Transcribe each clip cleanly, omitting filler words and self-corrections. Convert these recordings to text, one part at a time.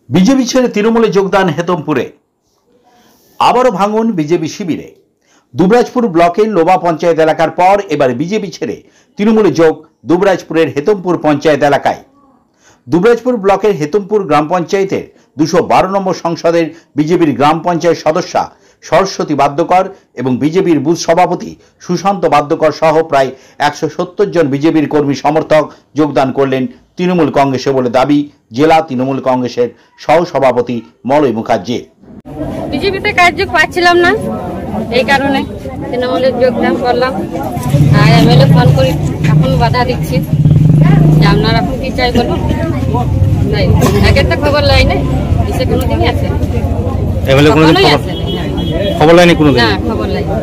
BJP ছেড়ে তৃণমূলে যোগদান হেতমপুরে। আবারও ভাঙন বিজেপি শিবিরে। দুবরাজপুর ব্লকের লোবা পঞ্চায়েত এলাকার পর এবার বিজেপি ছেড়ে তৃণমূলে যোগ দুবরাজপুরের হেতমপুর পঞ্চায়েত এলাকায়। দুবরাজপুর ব্লকের হেতমপুর গ্রাম পঞ্চায়েতের 212 নম্বর সংসদের বিজেপির গ্রাম পঞ্চায়েত সদস্যা সরস্বতী বাদ্যকর এবং বিজেপির বুথ সভাপতি সুশান্ত বাদ্যকর সহ প্রায় 170 জন বিজেপির কর্মী সমর্থক যোগদান করলেন তৃণমূল কংগ্রেসে বলে দাবি জেলা তৃণমূল কংগ্রেসের সহ সভাপতি মলয় মুখার্জি। বিজেপিতে কার্য পাচ্ছিলাম না, এই কারণে তৃণমূলে যোগদান করলাম। আর এমএলএ ফোন করি এখন বাধা দিচ্ছি যে আপনারা এখন কি চাই বলুন। আগের তো খবর লাইনে এসে কোনোদিনই আছে এমএলএ কোনোদিন খবর লাইনে কোনোদিন না খবর লাইনে।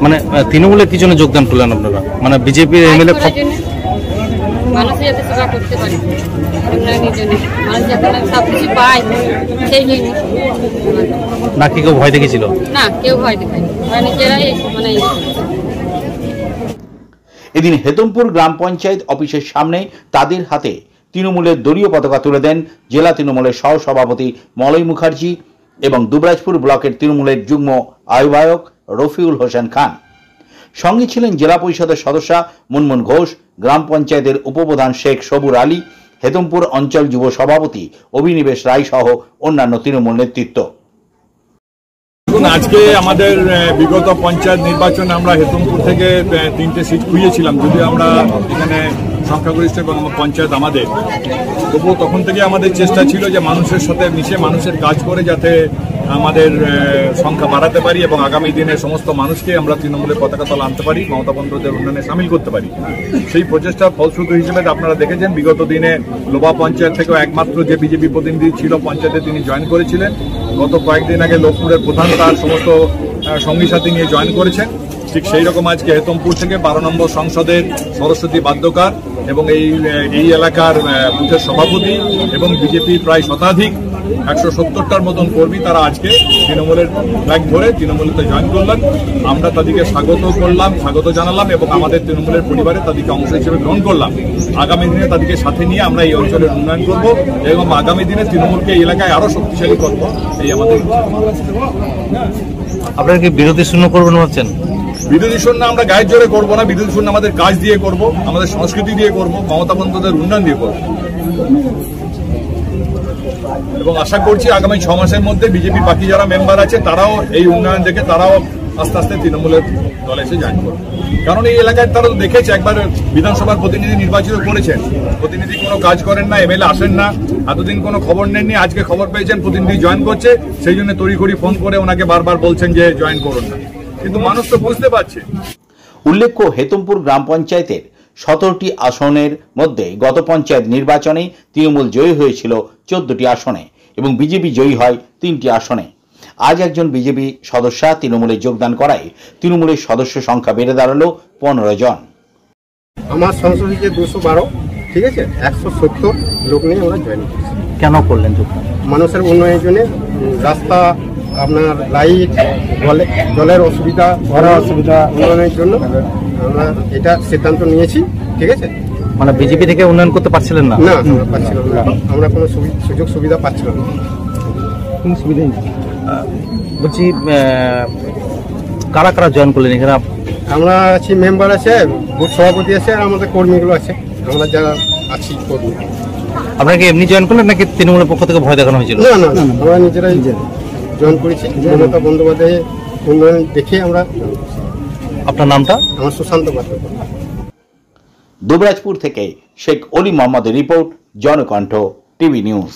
মানে তৃণমূলে কি জন্য যোগদান করলেন আপনারা? মানে বিজেপির এমএলএ মানুষের যাতে সেবা করতে পারে, উন্নয়নের জন্য মানুষ যাতে সব কিছু পায় সেই জন্য। না কি কেউ ভয় দেখেছিল? না, কেউ ভয় দেখায়নি, নিজেরাই মানে। এদিন হেতমপুর গ্রাম পঞ্চায়েত অফিসের সামনে তাদের হাতে তৃণমূলের দলীয় পতাকা তুলে দেন জেলা তৃণমূলের সহ সভাপতি মলয় মুখার্জি এবং দুবরাজপুর ব্লকের তৃণমূলের যুগ্ম আহ্বায়ক রফিউল হোসেন খান। সঙ্গে ছিলেন জেলা পরিষদের সদস্যা মুনমুন ঘোষ, গ্রাম পঞ্চায়েতের উপপ্রধান শেখ সবুর আলী, হেতমপুর অঞ্চল যুব সভাপতি অভিনিবেশ রায় সহ অন্যান্য তৃণমূল নেতৃত্ব। আজকে আমাদের বিগত পঞ্চায়েত নির্বাচনে আমরা হেতমপুর থেকে 3টে সিট খুঁজেছিলাম, যদিও আমরা এখানে সংখ্যাগরিষ্ঠ এবং পঞ্চায়েত আমাদের, তবুও তখন থেকে আমাদের চেষ্টা ছিল যে মানুষের সাথে মিশে মানুষের কাজ করে যাতে আমাদের সংখ্যা বাড়াতে পারি এবং আগামী দিনে সমস্ত মানুষকে আমরা তৃণমূলের পতাকা তলা আনতে পারি, মমতা বন্দ্যোপাধ্যায়ের উন্নয়নে সামিল করতে পারি। সেই প্রচেষ্টার ফলশ্রুতি হিসেবে আপনারা দেখেছেন বিগত দিনে লোবা পঞ্চায়েত থেকেও একমাত্র যে বিজেপি প্রতিনিধি ছিল পঞ্চায়েতে তিনি জয়েন করেছিলেন। গত কয়েকদিন আগে লোকপুরের প্রধান তার সমস্ত সঙ্গী সাথী নিয়ে জয়েন করেছেন। ঠিক সেই রকম আজকে হেতমপুর থেকে 12 নম্বর সংসদের সরস্বতী বাদ্যকর এবং এই এলাকার বুথের সভাপতি এবং বিজেপি প্রায় শতাধিক 170টার মতন কর্মী তারা আজকে তৃণমূলের ফ্ল্যাগ ধরে তৃণমূলেতে জয়েন করলেন। আমরা তাদেরকে স্বাগত জানালাম এবং আমাদের তৃণমূলের পরিবারে তাদেরকে অংশ হিসেবে গ্রহণ করলাম। আগামী দিনে তাদেরকে সাথে নিয়ে আমরা এই অঞ্চলের উন্নয়ন করব এবং আগামী দিনে তৃণমূলকে এই এলাকায় আরো শক্তিশালী করব, এই আমাদের। আপনারা কি বিরোধী শূন্য করবেন ভাবছেন? বিরোধী শূন্য আমরা গায়ের জোরে করবো না, বিরোধী শূন্য আমাদের কাজ দিয়ে করব, আমাদের সংস্কৃতি দিয়ে করব, মমতা বন্দ্যোপাধ্যায়ের উন্নয়ন দিয়ে করব এবং আশা করছি আগামী 6 মাসের মধ্যে বিজেপির বাকি যারা মেম্বার আছে তারাও এই উন্নয়ন দেখে তারাও আস্তে আস্তে তৃণমূলের দলে এসে জয়েন করবে। কারণ এই এলাকায় তারা দেখেছে, একবার বিধানসভার প্রতিনিধি নির্বাচিত করেছেন, প্রতিনিধি কোনো কাজ করেন না, এমএলএ আসেন না, এতদিন কোনো খবর নেননি, আজকে খবর পেয়েছেন প্রতিনিধি জয়েন করছে, সেই জন্য তড়িঘড়ি ফোন করে ওনাকে বারবার বলছেন যে জয়েন করুন না, কিন্তু মানুষ তো বুঝতে পারছে। উল্লেখ্য, হেতমপুর গ্রাম পঞ্চায়েতের 17টি আসনের মধ্যে গত পঞ্চায়েত নির্বাচনে তৃণমূল জয়ী হয়েছিল 14টি আসনে এবং বিজেপি জয়ী হয় 3টি আসনে। আজ একজন বিজেপি সদস্যা তৃণমূলে যোগদান করায় তৃণমূলের সদস্য সংখ্যা বেড়ে দাঁড়ালো 15 জন। আমার সংসদ হচ্ছে 212, ঠিক আছে, 170 লোক নিয়ে আমরা জয়েন করছি। কেন করলেন যোগদান? মানুষের উন্নয়নের জন্য, রাস্তা, আপনার লাইট, জলের অসুবিধা, ঘরের অসুবিধা উন্নয়নের জন্য আমরা এটা সিদ্ধান্ত নিয়েছি, ঠিক আছে। মানে বিজেপি থেকে উন্নয়ন করতে পারছিলেন না? না, পাচ্ছিলাম না, আমরা কোনো সুযোগ সুবিধা পাচ্ছিলাম না, কোনো সুবিধাই নেই। বলছি কারা কারা জয়েন করলেন এখানে? আমরা আছি, মেম্বার আছে, বুথ সভাপতি আছে, আর আমাদের কর্মীগুলো আছে, আমরা যারা আছি কর্মী। আপনাকে এমনি জয়েন করলেন নাকি তৃণমূলের পক্ষ থেকে ভয় দেখানো হয়েছিল? না না, আমরা নিজেরাই জয়েন করেছি, মমতা বন্দ্যোপাধ্যায়ের উন্নয়ন দেখে আমরা। আপনার নামটা? আমার সুশান্ত বাদ্যকর। দুবরাজপুর থেকে শেখ অলি মোহাম্মদের রিপোর্ট, জনকণ্ঠ টিভি নিউজ।